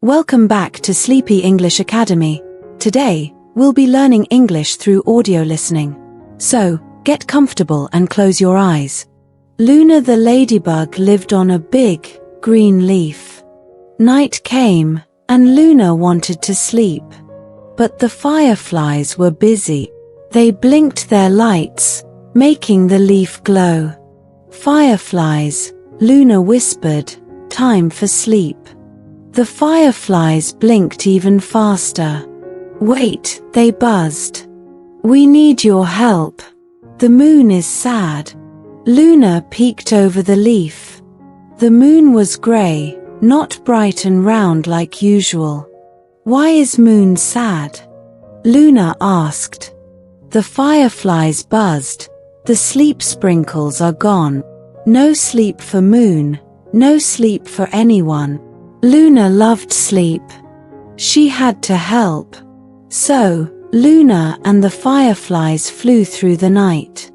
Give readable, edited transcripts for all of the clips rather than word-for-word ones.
Welcome back to Sleepy English Academy. Today, we'll be learning English through audio listening. So, get comfortable and close your eyes. Luna the ladybug lived on a big, green leaf. Night came, and Luna wanted to sleep. But the fireflies were busy. They blinked their lights, making the leaf glow. "Fireflies," Luna whispered, "time for sleep." The fireflies blinked even faster. "Wait," they buzzed. "We need your help. The moon is sad." Luna peeked over the leaf. The moon was grey, not bright and round like usual. "Why is moon sad?" Luna asked. The fireflies buzzed. "The sleep sprinkles are gone. No sleep for moon, no sleep for anyone." Luna loved sleep. She had to help. So, Luna and the fireflies flew through the night.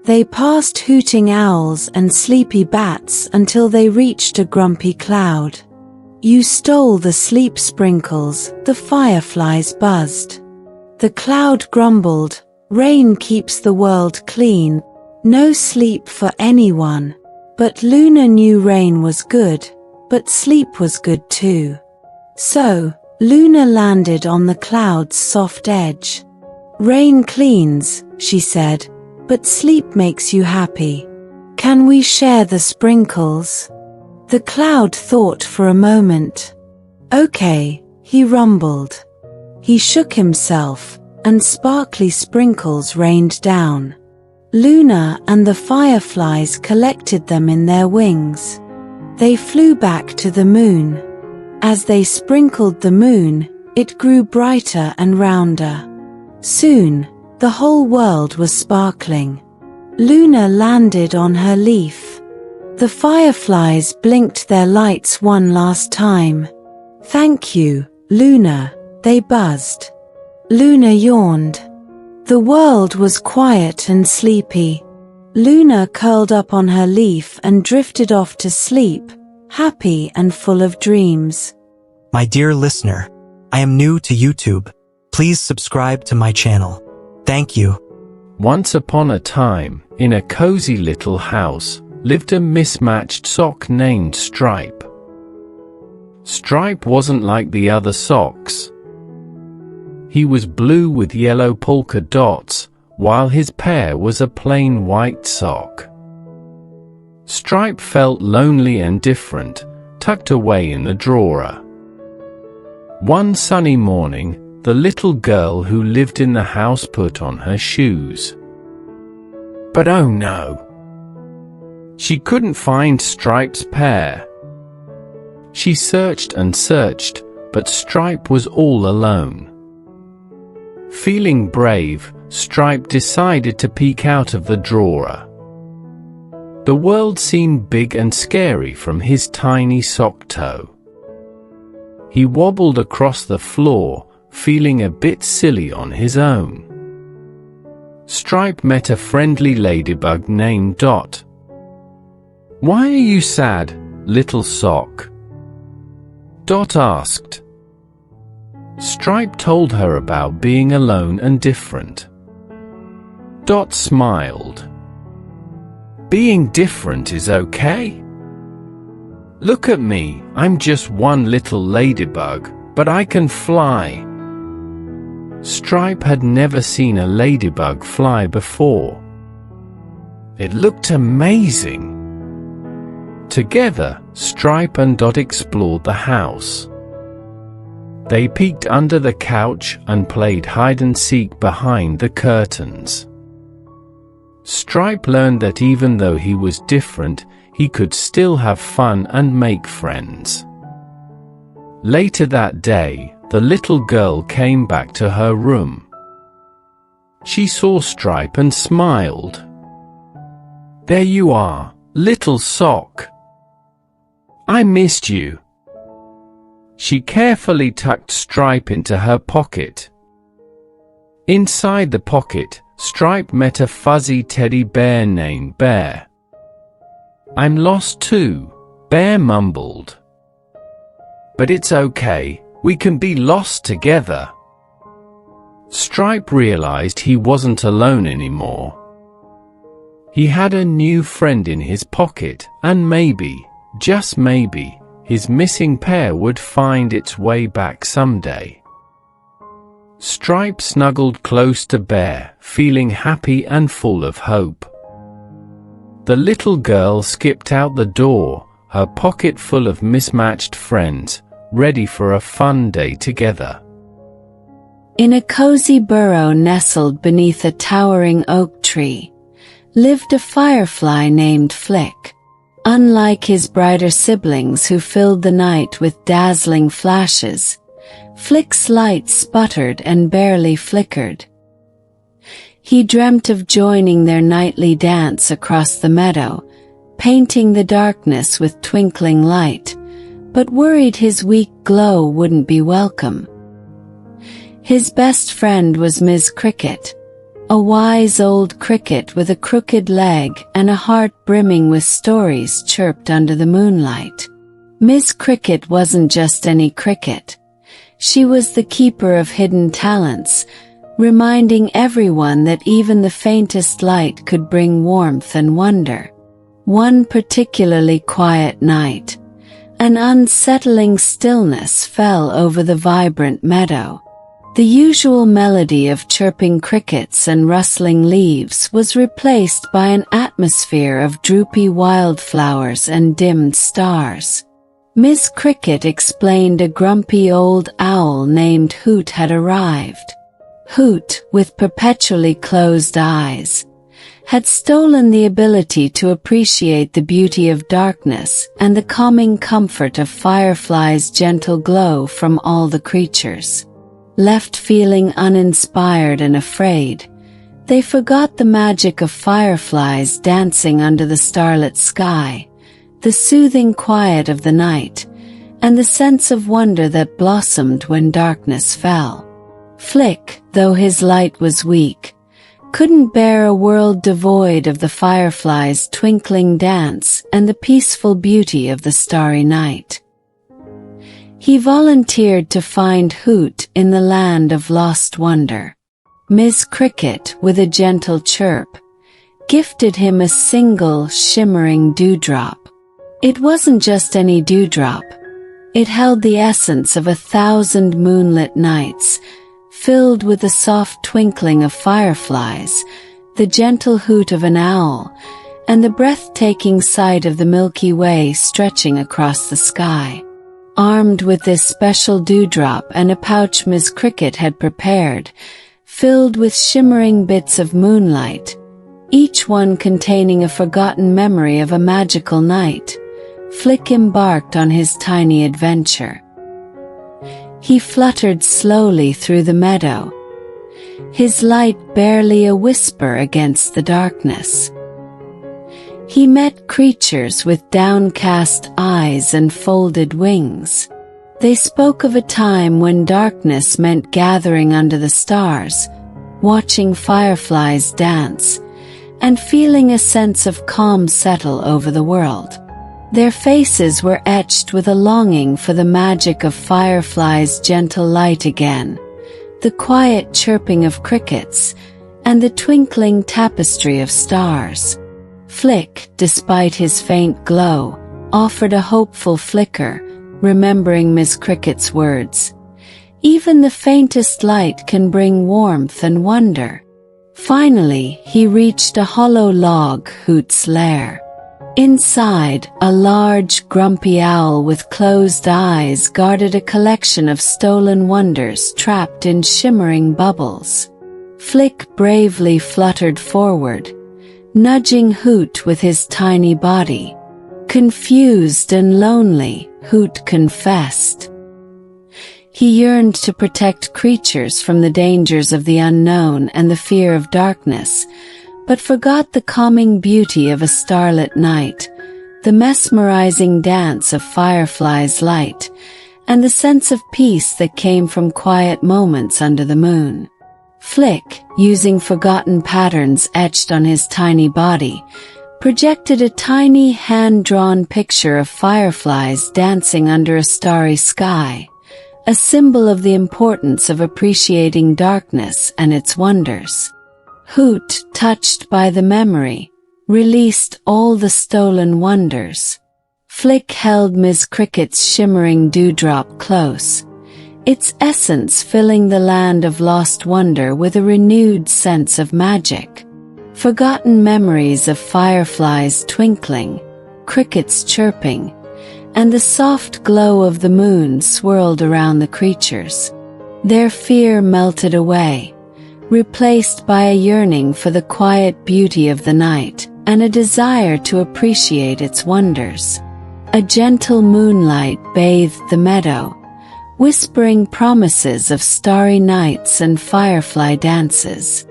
They passed hooting owls and sleepy bats until they reached a grumpy cloud. "You stole the sleep sprinkles," the fireflies buzzed. The cloud grumbled, "Rain keeps the world clean. No sleep for anyone." But Luna knew rain was good, but sleep was good too. So, Luna landed on the cloud's soft edge. "Rain cleans," she said, "but sleep makes you happy. Can we share the sprinkles?" The cloud thought for a moment. "Okay," he rumbled. He shook himself, and sparkly sprinkles rained down. Luna and the fireflies collected them in their wings. They flew back to the moon. As they sprinkled the moon, it grew brighter and rounder. Soon, the whole world was sparkling. Luna landed on her leaf. The fireflies blinked their lights one last time. "Thank you, Luna," they buzzed. Luna yawned. The world was quiet and sleepy. Luna curled up on her leaf and drifted off to sleep, happy and full of dreams. My dear listener, I am new to YouTube. Please subscribe to my channel. Thank you. Once upon a time, in a cozy little house, lived a mismatched sock named Stripe. Stripe wasn't like the other socks. He was blue with yellow polka dots, while his pair was a plain white sock. Stripe felt lonely and different, tucked away in the drawer. One sunny morning, the little girl who lived in the house put on her shoes. But oh no! She couldn't find Stripe's pair. She searched and searched, but Stripe was all alone. Feeling brave, Stripe decided to peek out of the drawer. The world seemed big and scary from his tiny sock toe. He wobbled across the floor, feeling a bit silly on his own. Stripe met a friendly ladybug named Dot. "Why are you sad, little sock?" Dot asked. Stripe told her about being alone and different. Dot smiled. "Being different is okay. Look at me, I'm just one little ladybug, but I can fly." Stripe had never seen a ladybug fly before. It looked amazing. Together, Stripe and Dot explored the house. They peeked under the couch and played hide-and-seek behind the curtains. Stripe learned that even though he was different, he could still have fun and make friends. Later that day, the little girl came back to her room. She saw Stripe and smiled. "There you are, little sock. I missed you." She carefully tucked Stripe into her pocket. Inside the pocket, Stripe met a fuzzy teddy bear named Bear. "I'm lost too," Bear mumbled. but it's okay, we can be lost together." Stripe realized he wasn't alone anymore. He had a new friend in his pocket, and maybe, just maybe, his missing pair would find its way back someday. Stripe snuggled close to Bear, feeling happy and full of hope. The little girl skipped out the door, her pocket full of mismatched friends, ready for a fun day together. In a cozy burrow nestled beneath a towering oak tree, lived a firefly named Flick. Unlike his brighter siblings who filled the night with dazzling flashes, Flick's light sputtered and barely flickered. He dreamt of joining their nightly dance across the meadow, painting the darkness with twinkling light, but worried his weak glow wouldn't be welcome. His best friend was Ms. Cricket, a wise old cricket with a crooked leg and a heart brimming with stories chirped under the moonlight. Ms. Cricket wasn't just any cricket. She was the keeper of hidden talents, reminding everyone that even the faintest light could bring warmth and wonder. One particularly quiet night, an unsettling stillness fell over the vibrant meadow. The usual melody of chirping crickets and rustling leaves was replaced by an atmosphere of droopy wildflowers and dimmed stars. Miss Cricket explained a grumpy old owl named Hoot had arrived. Hoot, with perpetually closed eyes, had stolen the ability to appreciate the beauty of darkness and the calming comfort of fireflies' gentle glow from all the creatures. Left feeling uninspired and afraid, they forgot the magic of fireflies dancing under the starlit sky, the soothing quiet of the night, and the sense of wonder that blossomed when darkness fell. Flick, though his light was weak, couldn't bear a world devoid of the fireflies' twinkling dance and the peaceful beauty of the starry night. He volunteered to find Hoot in the land of lost wonder. Miss Cricket, with a gentle chirp, gifted him a single shimmering dewdrop. It wasn't just any dewdrop. It held the essence of 1,000 moonlit nights, filled with the soft twinkling of fireflies, the gentle hoot of an owl, and the breathtaking sight of the Milky Way stretching across the sky. Armed with this special dewdrop and a pouch Miss Cricket had prepared, filled with shimmering bits of moonlight, each one containing a forgotten memory of a magical night, Flick embarked on his tiny adventure. He fluttered slowly through the meadow, his light barely a whisper against the darkness. He met creatures with downcast eyes and folded wings. They spoke of a time when darkness meant gathering under the stars, watching fireflies dance, and feeling a sense of calm settle over the world. Their faces were etched with a longing for the magic of fireflies' gentle light again, the quiet chirping of crickets, and the twinkling tapestry of stars. Flick, despite his faint glow, offered a hopeful flicker, remembering Miss Cricket's words. Even the faintest light can bring warmth and wonder. Finally, he reached a hollow log, Hoot's lair. Inside, a large, grumpy owl with closed eyes guarded a collection of stolen wonders trapped in shimmering bubbles. Flick bravely fluttered forward, nudging Hoot with his tiny body. Confused and lonely, Hoot confessed. He yearned to protect creatures from the dangers of the unknown and the fear of darkness, but forgot the calming beauty of a starlit night, the mesmerizing dance of fireflies' light, and the sense of peace that came from quiet moments under the moon. Flick, using forgotten patterns etched on his tiny body, projected a tiny hand-drawn picture of fireflies dancing under a starry sky, a symbol of the importance of appreciating darkness and its wonders. Hoot, touched by the memory, released all the stolen wonders. Flick held Ms. Cricket's shimmering dewdrop close, its essence filling the land of lost wonder with a renewed sense of magic. Forgotten memories of fireflies twinkling, crickets chirping, and the soft glow of the moon swirled around the creatures. Their fear melted away, replaced by a yearning for the quiet beauty of the night and a desire to appreciate its wonders. A gentle moonlight bathed the meadow, whispering promises of starry nights and firefly dances.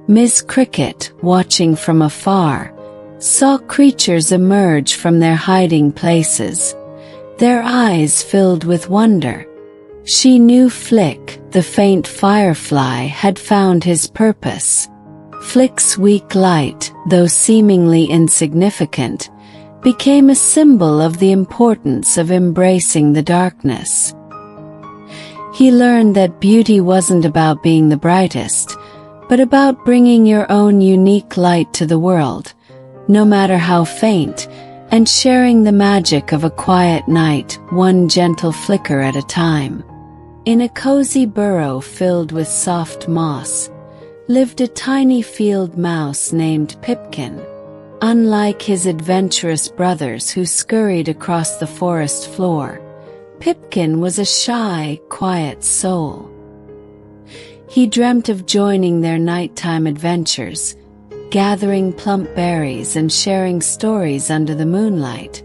Ms. Cricket, watching from afar, saw creatures emerge from their hiding places, their eyes filled with wonder. She knew Flick, the faint firefly, had found his purpose. Flick's weak light, though seemingly insignificant, became a symbol of the importance of embracing the darkness. He learned that beauty wasn't about being the brightest, but about bringing your own unique light to the world, no matter how faint, and sharing the magic of a quiet night, one gentle flicker at a time. In a cozy burrow filled with soft moss, lived a tiny field mouse named Pipkin. Unlike his adventurous brothers who scurried across the forest floor, Pipkin was a shy, quiet soul. He dreamt of joining their nighttime adventures, gathering plump berries and sharing stories under the moonlight,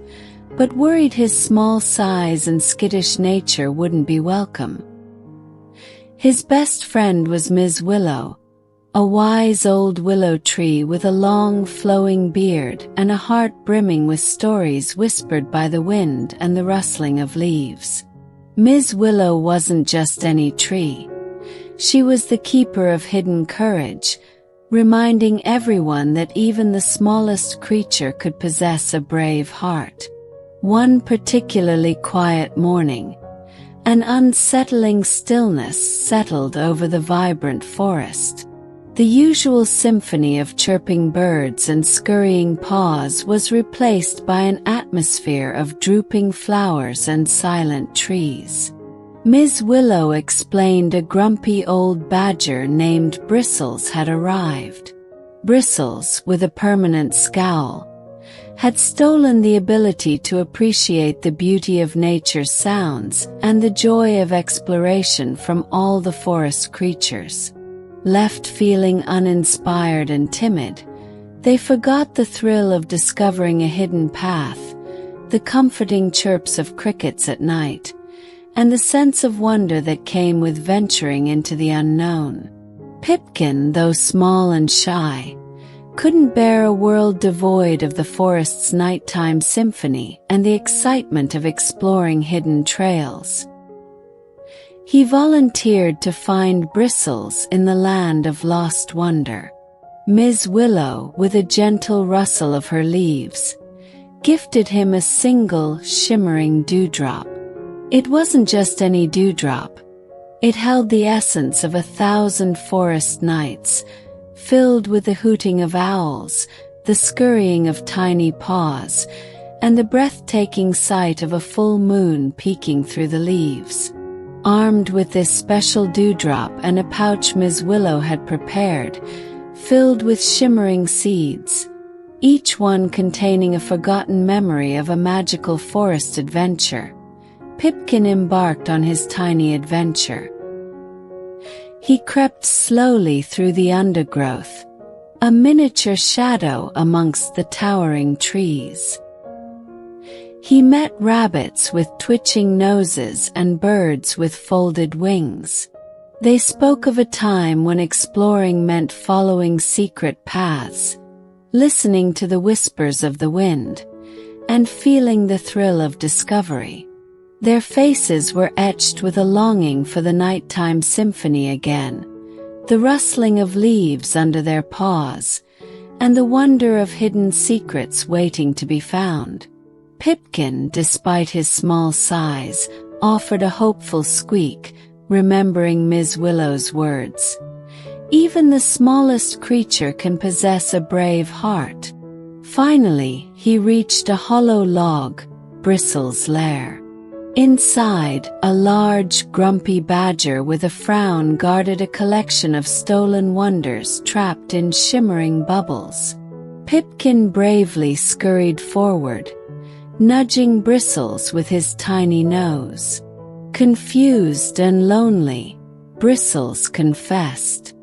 but worried his small size and skittish nature wouldn't be welcome. His best friend was Ms. Willow, a wise old willow tree with a long flowing beard and a heart brimming with stories whispered by the wind and the rustling of leaves. Ms. Willow wasn't just any tree. She was the keeper of hidden courage, reminding everyone that even the smallest creature could possess a brave heart. One particularly quiet morning, an unsettling stillness settled over the vibrant forest. The usual symphony of chirping birds and scurrying paws was replaced by an atmosphere of drooping flowers and silent trees. Ms. Willow explained a grumpy old badger named Bristles had arrived. Bristles, with a permanent scowl, had stolen the ability to appreciate the beauty of nature's sounds and the joy of exploration from all the forest creatures. Left feeling uninspired and timid, they forgot the thrill of discovering a hidden path, the comforting chirps of crickets at night, and the sense of wonder that came with venturing into the unknown. Pipkin, though small and shy, couldn't bear a world devoid of the forest's nighttime symphony and the excitement of exploring hidden trails. He volunteered to find Bristles in the land of lost wonder. Ms. Willow, with a gentle rustle of her leaves, gifted him a single shimmering dewdrop. It wasn't just any dewdrop. It held the essence of 1,000 forest nights, filled with the hooting of owls, the scurrying of tiny paws, and the breathtaking sight of a full moon peeking through the leaves. Armed with this special dewdrop and a pouch Ms. Willow had prepared, filled with shimmering seeds, each one containing a forgotten memory of a magical forest adventure, Pipkin embarked on his tiny adventure. He crept slowly through the undergrowth, a miniature shadow amongst the towering trees. He met rabbits with twitching noses and birds with folded wings. They spoke of a time when exploring meant following secret paths, listening to the whispers of the wind, and feeling the thrill of discovery. Their faces were etched with a longing for the nighttime symphony again, the rustling of leaves under their paws, and the wonder of hidden secrets waiting to be found. Pipkin, despite his small size, offered a hopeful squeak, remembering Ms. Willow's words. Even the smallest creature can possess a brave heart. Finally, he reached a hollow log, Bristle's lair. Inside, a large, grumpy badger with a frown guarded a collection of stolen wonders trapped in shimmering bubbles. Pipkin bravely scurried forward, nudging Bristles with his tiny nose. Confused and lonely, Bristles confessed.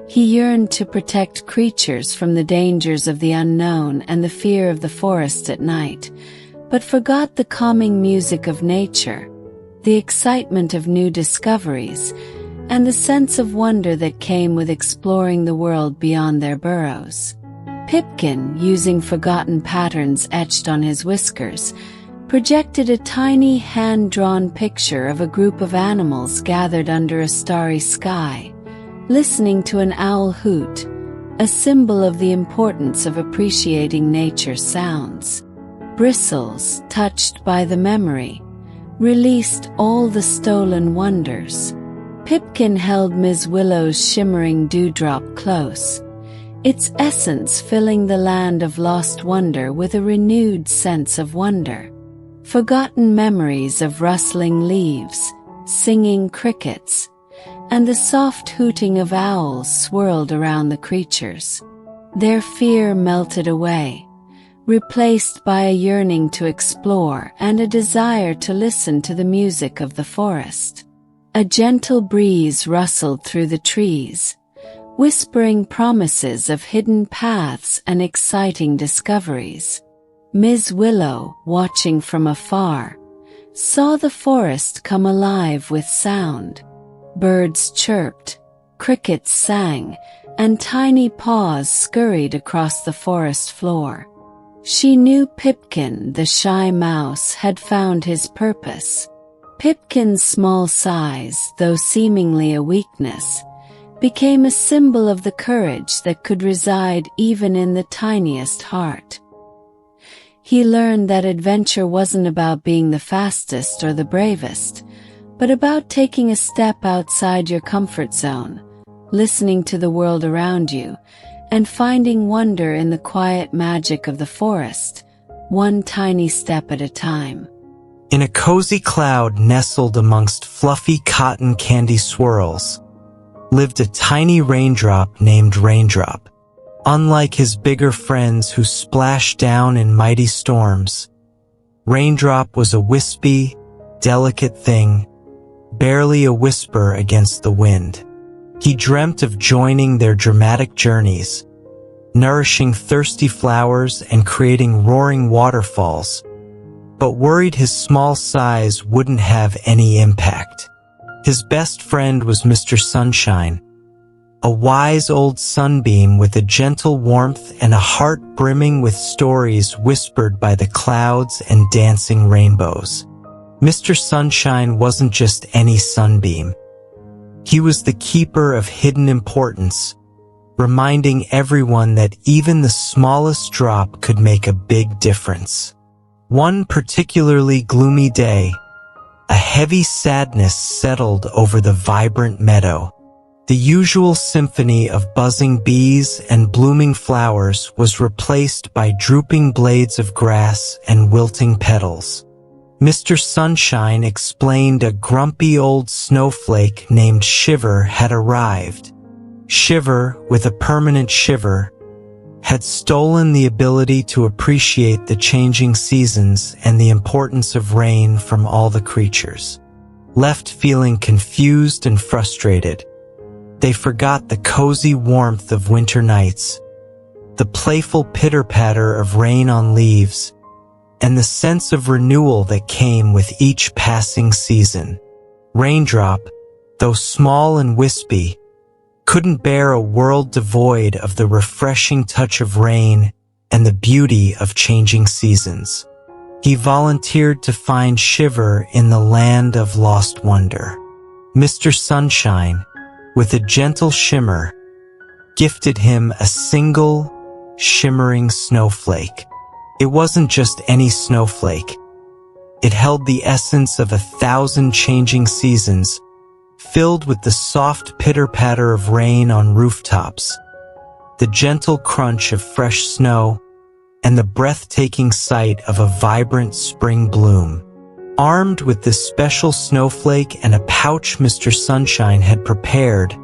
He yearned to protect creatures from the dangers of the unknown and the fear of the forest at night, but forgot the calming music of nature, the excitement of new discoveries, and the sense of wonder that came with exploring the world beyond their burrows. Pipkin, using forgotten patterns etched on his whiskers, projected a tiny hand-drawn picture of a group of animals gathered under a starry sky, listening to an owl hoot, a symbol of the importance of appreciating nature's sounds. Bristles, touched by the memory, released all the stolen wonders. Pipkin held Ms. Willow's shimmering dewdrop close, its essence filling the land of lost wonder with a renewed sense of wonder. Forgotten memories of rustling leaves, singing crickets, and the soft hooting of owls swirled around the creatures. Their fear melted away, replaced by a yearning to explore and a desire to listen to the music of the forest. A gentle breeze rustled through the trees, whispering promises of hidden paths and exciting discoveries. Ms. Willow, watching from afar, saw the forest come alive with sound. Birds chirped, crickets sang, and tiny paws scurried across the forest floor. She knew Pipkin, the shy mouse, had found his purpose. Pipkin's small size, though seemingly a weakness, became a symbol of the courage that could reside even in the tiniest heart. He learned that adventure wasn't about being the fastest or the bravest, but about taking a step outside your comfort zone, listening to the world around you, and finding wonder in the quiet magic of the forest, one tiny step at a time. In a cozy cloud nestled amongst fluffy cotton candy swirls, lived a tiny raindrop named Raindrop. Unlike his bigger friends who splashed down in mighty storms, Raindrop was a wispy, delicate thing, barely a whisper against the wind. He dreamt of joining their dramatic journeys, nourishing thirsty flowers and creating roaring waterfalls, but worried his small size wouldn't have any impact. His best friend was Mr. Sunshine, a wise old sunbeam with a gentle warmth and a heart brimming with stories whispered by the clouds and dancing rainbows. Mr. Sunshine wasn't just any sunbeam. He was the keeper of hidden importance, reminding everyone that even the smallest drop could make a big difference. One particularly gloomy day, a heavy sadness settled over the vibrant meadow. The usual symphony of buzzing bees and blooming flowers was replaced by drooping blades of grass and wilting petals. Mr. Sunshine explained a grumpy old snowflake named Shiver had arrived. Shiver, with a permanent shiver, had stolen the ability to appreciate the changing seasons and the importance of rain from all the creatures. Left feeling confused and frustrated, they forgot the cozy warmth of winter nights, the playful pitter-patter of rain on leaves, and the sense of renewal that came with each passing season. Raindrop, though small and wispy, couldn't bear a world devoid of the refreshing touch of rain and the beauty of changing seasons. He volunteered to find Shiver in the land of lost wonder. Mr. Sunshine, with a gentle shimmer, gifted him a single, shimmering snowflake. It wasn't just any snowflake. It held the essence of 1,000 changing seasons, filled with the soft pitter-patter of rain on rooftops, the gentle crunch of fresh snow, and the breathtaking sight of a vibrant spring bloom. Armed with this special snowflake and a pouch Mr. Sunshine had prepared,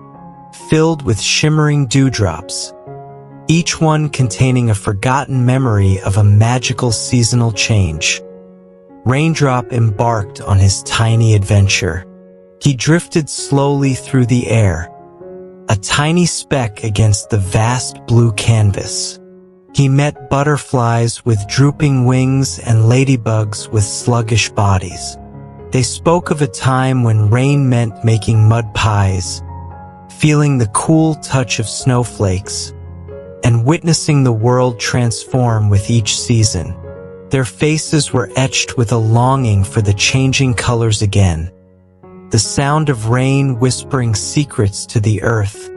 filled with shimmering dewdrops, each one containing a forgotten memory of a magical seasonal change, Raindrop embarked on his tiny adventure. He drifted slowly through the air, a tiny speck against the vast blue canvas. He met butterflies with drooping wings and ladybugs with sluggish bodies. They spoke of a time when rain meant making mud pies, feeling the cool touch of snowflakes, and witnessing the world transform with each season. Their faces were etched with a longing for the changing colors again, the sound of rain whispering secrets to the earth,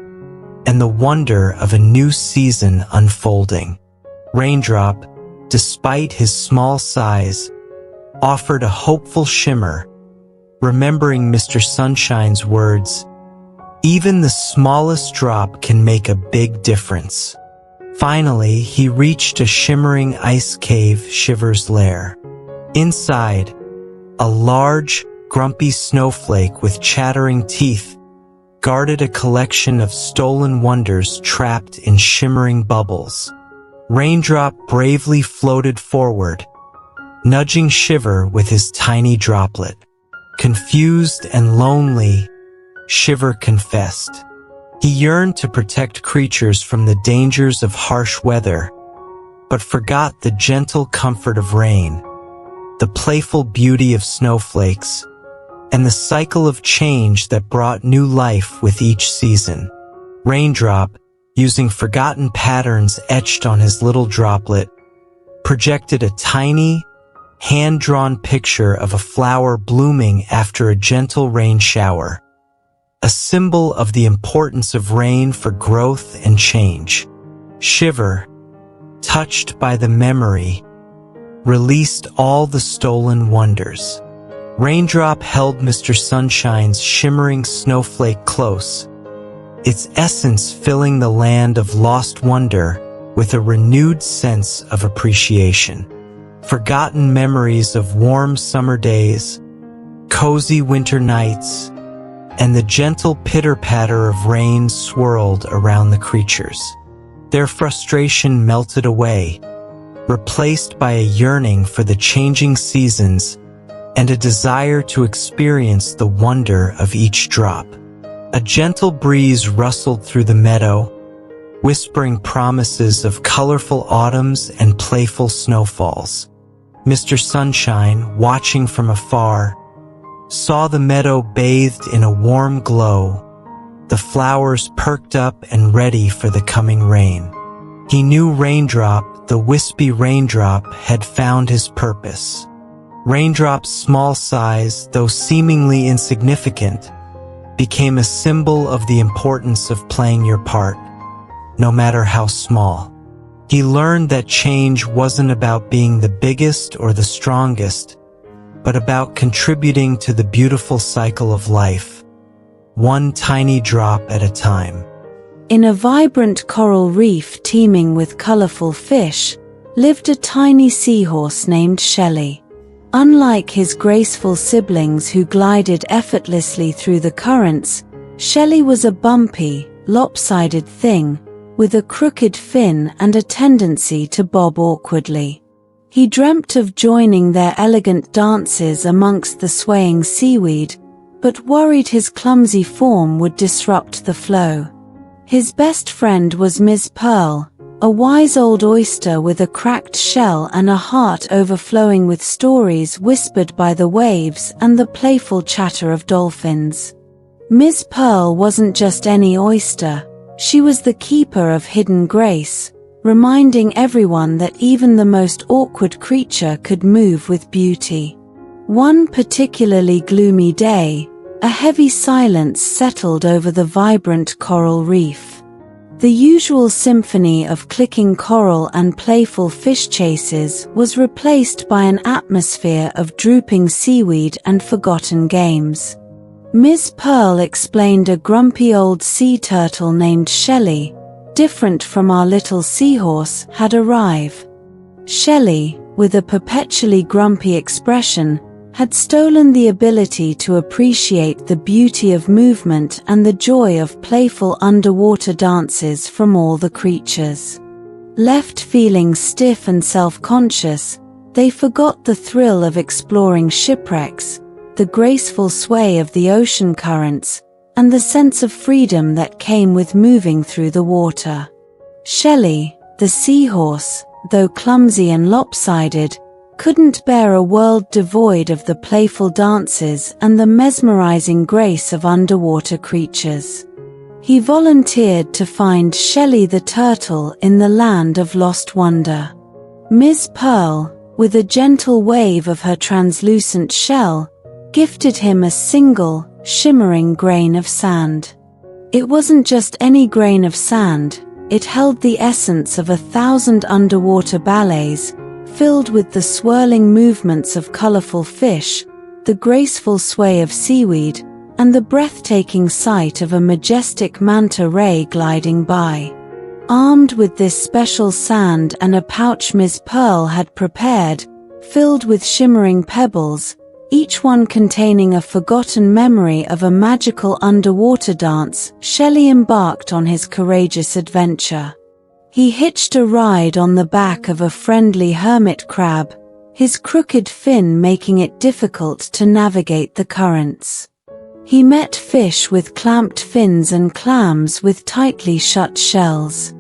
and the wonder of a new season unfolding. Raindrop, despite his small size, offered a hopeful shimmer, remembering Mr. Sunshine's words, "Even the smallest drop can make a big difference." Finally, he reached a shimmering ice cave Shiver's lair. Inside, a large, grumpy snowflake with chattering teeth guarded a collection of stolen wonders trapped in shimmering bubbles. Raindrop bravely floated forward, nudging Shiver with his tiny droplet. Confused and lonely, Shiver confessed. He yearned to protect creatures from the dangers of harsh weather, but forgot the gentle comfort of rain, the playful beauty of snowflakes, and the cycle of change that brought new life with each season. Raindrop, using forgotten patterns etched on his little droplet, projected a tiny, hand-drawn picture of a flower blooming after a gentle rain shower, a symbol of the importance of rain for growth and change. Shiver, touched by the memory, released all the stolen wonders. Raindrop held Mr. Sunshine's shimmering snowflake close, its essence filling the land of lost wonder with a renewed sense of appreciation. Forgotten memories of warm summer days, cozy winter nights, and the gentle pitter-patter of rain swirled around the creatures. Their frustration melted away, replaced by a yearning for the changing seasons and a desire to experience the wonder of each drop. A gentle breeze rustled through the meadow, whispering promises of colorful autumns and playful snowfalls. Mr. Sunshine, watching from afar, saw the meadow bathed in a warm glow, the flowers perked up and ready for the coming rain. He knew Raindrop, the wispy raindrop, had found his purpose. Raindrop's small size, though seemingly insignificant, became a symbol of the importance of playing your part, no matter how small. He learned that change wasn't about being the biggest or the strongest, but about contributing to the beautiful cycle of life, one tiny drop at a time. In a vibrant coral reef teeming with colorful fish, lived a tiny seahorse named Shelley. Unlike his graceful siblings who glided effortlessly through the currents, Shelley was a bumpy, lopsided thing, with a crooked fin and a tendency to bob awkwardly. He dreamt of joining their elegant dances amongst the swaying seaweed, but worried his clumsy form would disrupt the flow. His best friend was Miss Pearl, a wise old oyster with a cracked shell and a heart overflowing with stories whispered by the waves and the playful chatter of dolphins. Miss Pearl wasn't just any oyster, she was the keeper of hidden grace, reminding everyone that even the most awkward creature could move with beauty. One particularly gloomy day, a heavy silence settled over the vibrant coral reef. The usual symphony of clicking coral and playful fish chases was replaced by an atmosphere of drooping seaweed and forgotten games. Ms. Pearl explained a grumpy old sea turtle named Shelley, different from our little seahorse, had arrived. Shelley, with a perpetually grumpy expression, had stolen the ability to appreciate the beauty of movement and the joy of playful underwater dances from all the creatures. Left feeling stiff and self-conscious, they forgot the thrill of exploring shipwrecks, the graceful sway of the ocean currents, and the sense of freedom that came with moving through the water. Shelley, the seahorse, though clumsy and lopsided, couldn't bear a world devoid of the playful dances and the mesmerizing grace of underwater creatures. He volunteered to find Shelley the turtle in the land of lost wonder. Ms. Pearl, with a gentle wave of her translucent shell, gifted him a single, shimmering grain of sand. It wasn't just any grain of sand, it held the essence of 1,000 underwater ballets, filled with the swirling movements of colorful fish, the graceful sway of seaweed, and the breathtaking sight of a majestic manta ray gliding by. Armed with this special sand and a pouch Ms. Pearl had prepared, filled with shimmering pebbles, each one containing a forgotten memory of a magical underwater dance, Shelley embarked on his courageous adventure. He hitched a ride on the back of a friendly hermit crab, his crooked fin making it difficult to navigate the currents. He met fish with clamped fins and clams with tightly shut shells.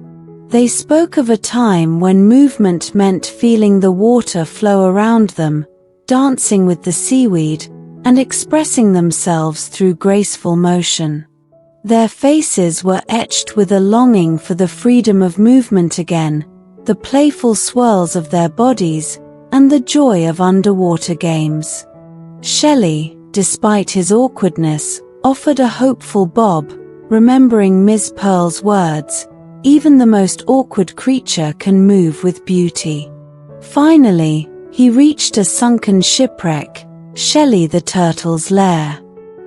They spoke of a time when movement meant feeling the water flow around them, dancing with the seaweed, and expressing themselves through graceful motion. Their faces were etched with a longing for the freedom of movement again, the playful swirls of their bodies, and the joy of underwater games. Shelley, despite his awkwardness, offered a hopeful bob, remembering Ms. Pearl's words, "Even the most awkward creature can move with beauty." Finally, he reached a sunken shipwreck, Shelley the turtle's lair.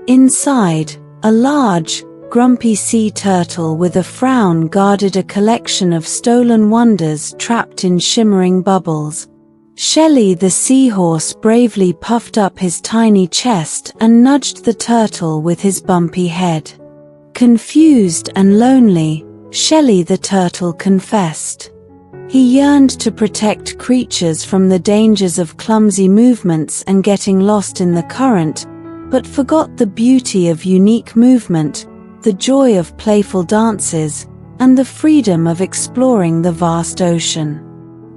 Inside, a large, grumpy sea turtle with a frown guarded a collection of stolen wonders trapped in shimmering bubbles. Shelley the seahorse bravely puffed up his tiny chest and nudged the turtle with his bumpy head. Confused and lonely, Shelley the turtle confessed. He yearned to protect creatures from the dangers of clumsy movements and getting lost in the current, but forgot the beauty of unique movement, the joy of playful dances, and the freedom of exploring the vast ocean.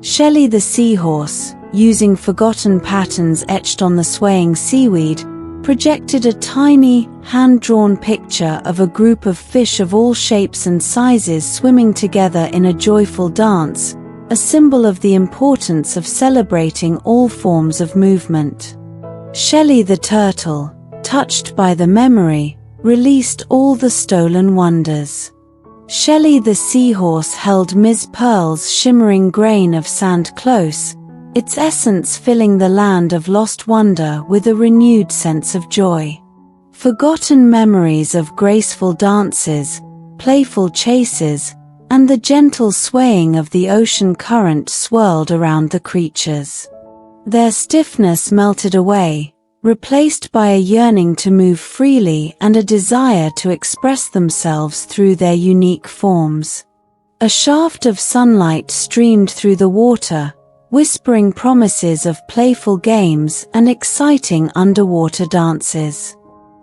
Shelley the seahorse, using forgotten patterns etched on the swaying seaweed, projected a tiny, hand-drawn picture of a group of fish of all shapes and sizes swimming together in a joyful dance, a symbol of the importance of celebrating all forms of movement. Shelley the turtle, touched by the memory, released all the stolen wonders. Shelley the seahorse held Ms. Pearl's shimmering grain of sand close, its essence filling the land of lost wonder with a renewed sense of joy. Forgotten memories of graceful dances, playful chases, and the gentle swaying of the ocean current swirled around the creatures. Their stiffness melted away, replaced by a yearning to move freely and a desire to express themselves through their unique forms. A shaft of sunlight streamed through the water, whispering promises of playful games and exciting underwater dances.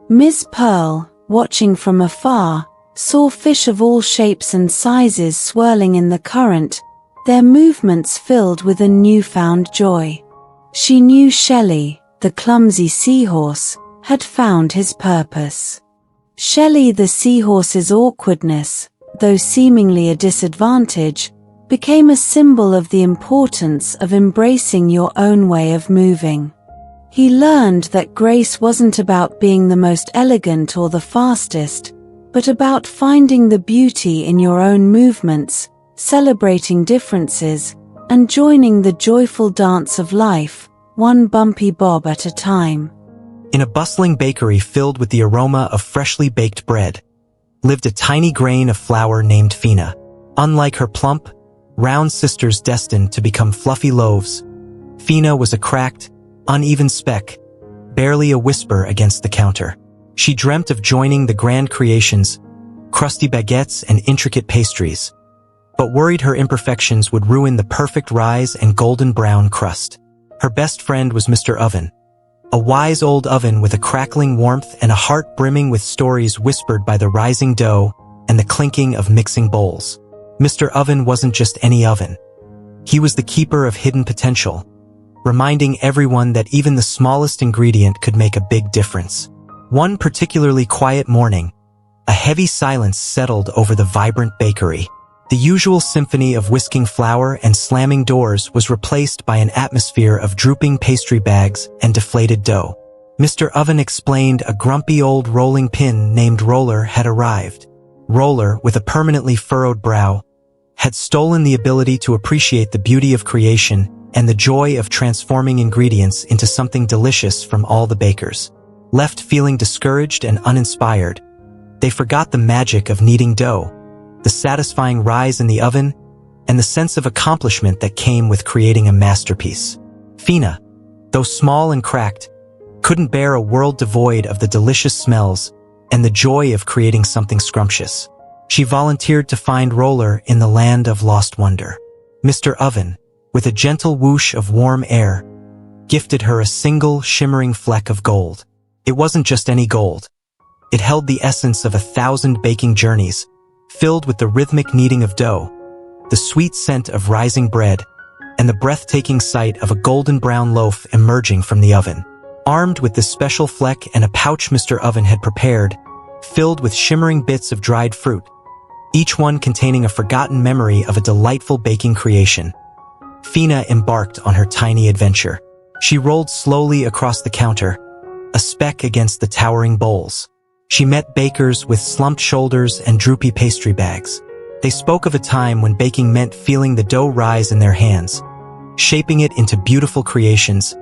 Ms. Pearl, watching from afar, saw fish of all shapes and sizes swirling in the current, their movements filled with a newfound joy. She knew Shelley, the clumsy seahorse, had found his purpose. Shelley the seahorse's awkwardness, though seemingly a disadvantage, became a symbol of the importance of embracing your own way of moving. He learned that grace wasn't about being the most elegant or the fastest, but about finding the beauty in your own movements, celebrating differences, and joining the joyful dance of life, one bumpy bob at a time. In a bustling bakery filled with the aroma of freshly baked bread, lived a tiny grain of flour named Fina. Unlike her plump, round sisters destined to become fluffy loaves, Fina was a cracked, uneven speck, barely a whisper against the counter. She dreamt of joining the grand creations, crusty baguettes and intricate pastries, but worried her imperfections would ruin the perfect rise and golden brown crust. Her best friend was Mr. Oven, a wise old oven with a crackling warmth and a heart brimming with stories whispered by the rising dough and the clinking of mixing bowls. Mr. Oven wasn't just any oven. He was the keeper of hidden potential, reminding everyone that even the smallest ingredient could make a big difference. One particularly quiet morning, a heavy silence settled over the vibrant bakery. The usual symphony of whisking flour and slamming doors was replaced by an atmosphere of drooping pastry bags and deflated dough. Mr. Oven explained a grumpy old rolling pin named Roller had arrived. Roller, with a permanently furrowed brow, had stolen the ability to appreciate the beauty of creation and the joy of transforming ingredients into something delicious from all the bakers. Left feeling discouraged and uninspired, they forgot the magic of kneading dough, the satisfying rise in the oven, and the sense of accomplishment that came with creating a masterpiece. Fina, though small and cracked, couldn't bear a world devoid of the delicious smells and the joy of creating something scrumptious. She volunteered to find Roller in the land of lost wonder. Mr. Oven, with a gentle whoosh of warm air, gifted her a single shimmering fleck of gold. It wasn't just any gold. It held the essence of 1,000 baking journeys, filled with the rhythmic kneading of dough, the sweet scent of rising bread, and the breathtaking sight of a golden brown loaf emerging from the oven. Armed with this special fleck and a pouch Mr. Oven had prepared, filled with shimmering bits of dried fruit, each one containing a forgotten memory of a delightful baking creation, Fina embarked on her tiny adventure. She rolled slowly across the counter, a speck against the towering bowls. She met bakers with slumped shoulders and droopy pastry bags. They spoke of a time when baking meant feeling the dough rise in their hands, shaping it into beautiful creations,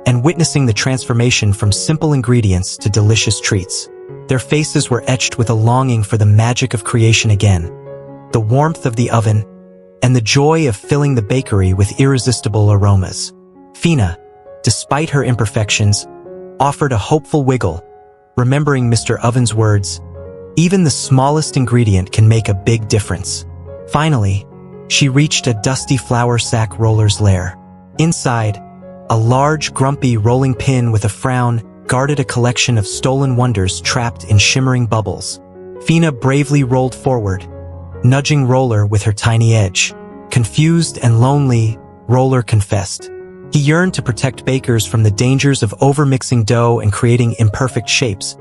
and witnessing the transformation from simple ingredients to delicious treats. Their faces were etched with a longing for the magic of creation again, the warmth of the oven, and the joy of filling the bakery with irresistible aromas. Fina, despite her imperfections, offered a hopeful wiggle, remembering Mr. Oven's words, "Even the smallest ingredient can make a big difference." Finally, she reached a dusty flour sack roller's lair. Inside, a large, grumpy rolling pin with a frown guarded a collection of stolen wonders trapped in shimmering bubbles. Fina bravely rolled forward, nudging Roller with her tiny edge. Confused and lonely, Roller confessed. He yearned to protect bakers from the dangers of overmixing dough and creating imperfect shapes,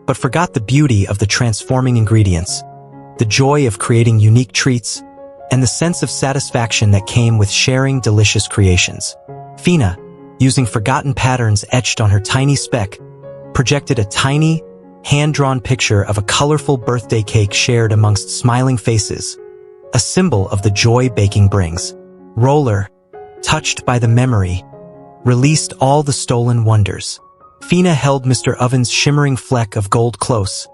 but forgot the beauty of the transforming ingredients, the joy of creating unique treats, and the sense of satisfaction that came with sharing delicious creations. Fina, using forgotten patterns etched on her tiny speck, projected a tiny, hand-drawn picture of a colorful birthday cake shared amongst smiling faces, a symbol of the joy baking brings. Roller, touched by the memory, released all the stolen wonders. Fina held Mr. Oven's shimmering fleck of gold close,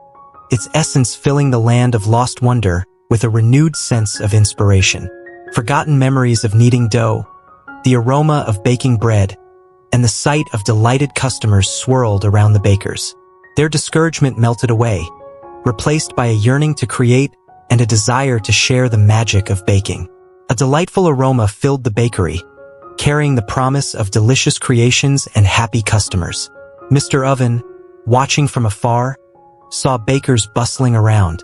its essence filling the land of lost wonder with a renewed sense of inspiration. Forgotten memories of kneading dough, the aroma of baking bread, and the sight of delighted customers swirled around the bakers. Their discouragement melted away, replaced by a yearning to create and a desire to share the magic of baking. A delightful aroma filled the bakery, carrying the promise of delicious creations and happy customers. Mr. Oven, watching from afar, saw bakers bustling around,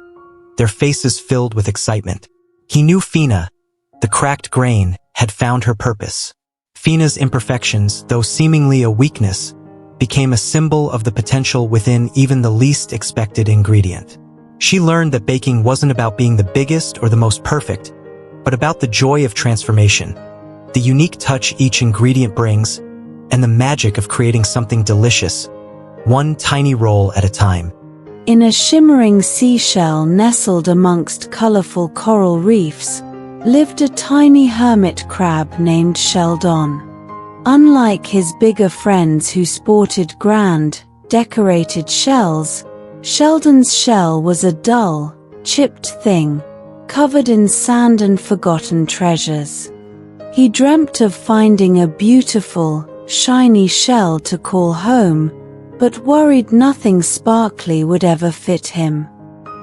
their faces filled with excitement. He knew Fina, the cracked grain, had found her purpose. Fina's imperfections, though seemingly a weakness, became a symbol of the potential within even the least expected ingredient. She learned that baking wasn't about being the biggest or the most perfect, but about the joy of transformation, the unique touch each ingredient brings, and the magic of creating something delicious, one tiny roll at a time. In a shimmering seashell nestled amongst colorful coral reefs, lived a tiny hermit crab named Sheldon. Unlike his bigger friends who sported grand, decorated shells, Sheldon's shell was a dull, chipped thing, covered in sand and forgotten treasures. He dreamt of finding a beautiful, shiny shell to call home, but worried nothing sparkly would ever fit him.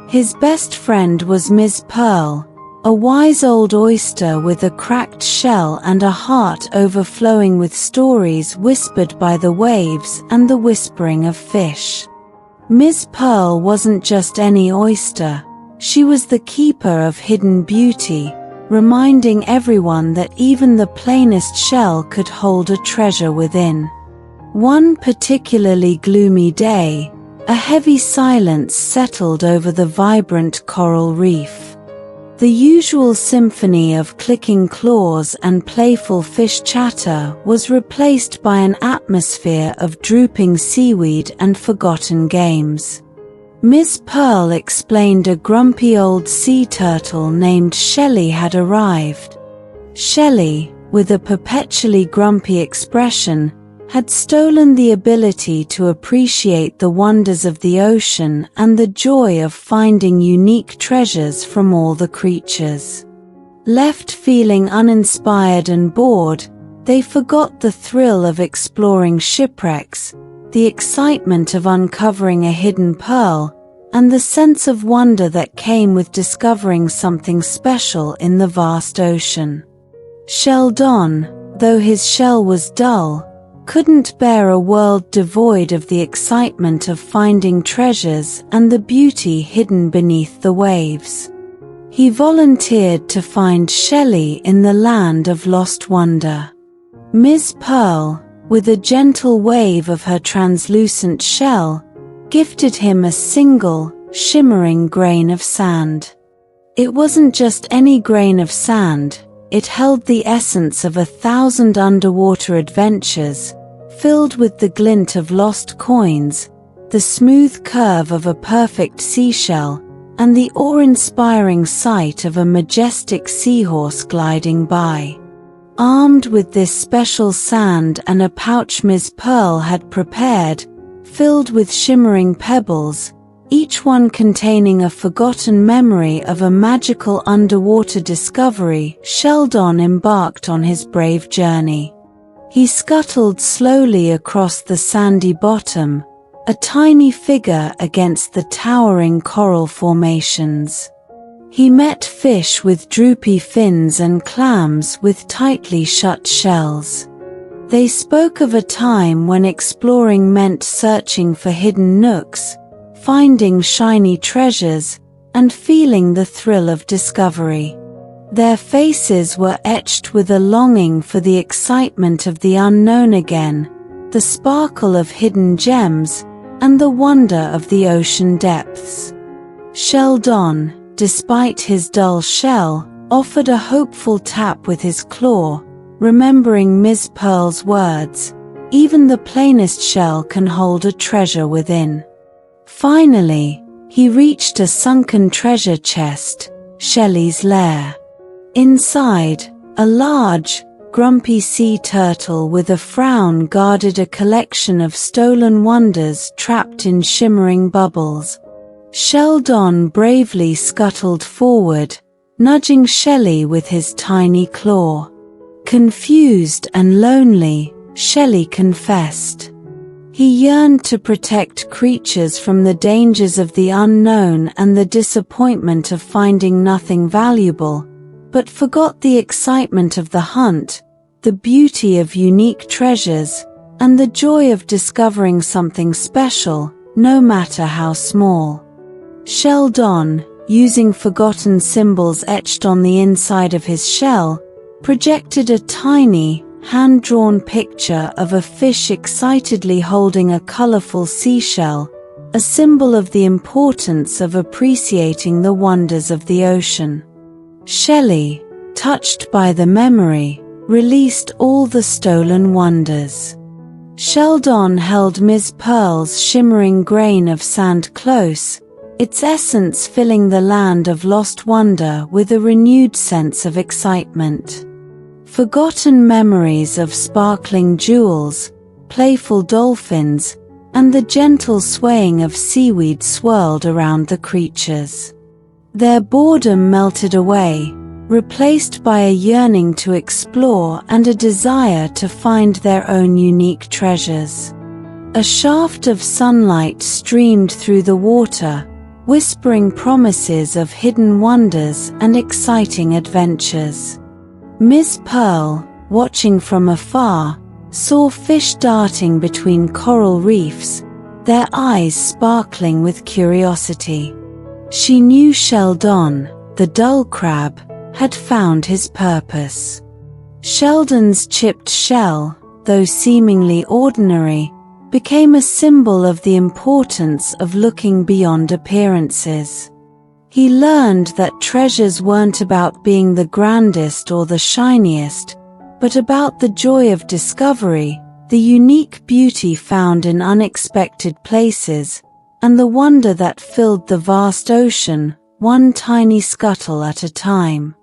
His best friend was Miss Pearl, a wise old oyster with a cracked shell and a heart overflowing with stories whispered by the waves and the whispering of fish. Miss Pearl wasn't just any oyster, she was the keeper of hidden beauty, reminding everyone that even the plainest shell could hold a treasure within. One particularly gloomy day, a heavy silence settled over the vibrant coral reef. The usual symphony of clicking claws and playful fish chatter was replaced by an atmosphere of drooping seaweed and forgotten games. Miss Pearl explained a grumpy old sea turtle named Shelley had arrived. Shelley, with a perpetually grumpy expression, had stolen the ability to appreciate the wonders of the ocean and the joy of finding unique treasures from all the creatures. Left feeling uninspired and bored, they forgot the thrill of exploring shipwrecks, the excitement of uncovering a hidden pearl, and the sense of wonder that came with discovering something special in the vast ocean. Sheldon, though his shell was dull, couldn't bear a world devoid of the excitement of finding treasures and the beauty hidden beneath the waves. He volunteered to find Shelley in the land of lost wonder. Miss Pearl, with a gentle wave of her translucent shell, gifted him a single, shimmering grain of sand. It wasn't just any grain of sand, it held the essence of 1,000 underwater adventures, filled with the glint of lost coins, the smooth curve of a perfect seashell, and the awe-inspiring sight of a majestic seahorse gliding by. Armed with this special sand and a pouch Miss Pearl had prepared, filled with shimmering pebbles, each one containing a forgotten memory of a magical underwater discovery, Sheldon embarked on his brave journey. He scuttled slowly across the sandy bottom, a tiny figure against the towering coral formations. He met fish with droopy fins and clams with tightly shut shells. They spoke of a time when exploring meant searching for hidden nooks, finding shiny treasures, and feeling the thrill of discovery. Their faces were etched with a longing for the excitement of the unknown again, the sparkle of hidden gems, and the wonder of the ocean depths. Sheldon, despite his dull shell, offered a hopeful tap with his claw, remembering Miss Pearl's words, "Even the plainest shell can hold a treasure within." Finally, he reached a sunken treasure chest, Shelley's lair. Inside, a large, grumpy sea turtle with a frown guarded a collection of stolen wonders trapped in shimmering bubbles. Sheldon bravely scuttled forward, nudging Shelley with his tiny claw. Confused and lonely, Shelley confessed. He yearned to protect creatures from the dangers of the unknown and the disappointment of finding nothing valuable, but forgot the excitement of the hunt, the beauty of unique treasures, and the joy of discovering something special, no matter how small. Sheldon, using forgotten symbols etched on the inside of his shell, projected a tiny, hand-drawn picture of a fish excitedly holding a colorful seashell, a symbol of the importance of appreciating the wonders of the ocean. Shelley, touched by the memory, released all the stolen wonders. Sheldon held Miss Pearl's shimmering grain of sand close, its essence filling the land of lost wonder with a renewed sense of excitement. Forgotten memories of sparkling jewels, playful dolphins, and the gentle swaying of seaweed swirled around the creatures. Their boredom melted away, replaced by a yearning to explore and a desire to find their own unique treasures. A shaft of sunlight streamed through the water, whispering promises of hidden wonders and exciting adventures. Miss Pearl, watching from afar, saw fish darting between coral reefs, their eyes sparkling with curiosity. She knew Sheldon, the dull crab, had found his purpose. Sheldon's chipped shell, though seemingly ordinary, became a symbol of the importance of looking beyond appearances. He learned that treasures weren't about being the grandest or the shiniest, but about the joy of discovery, the unique beauty found in unexpected places, and the wonder that filled the vast ocean, one tiny scuttle at a time.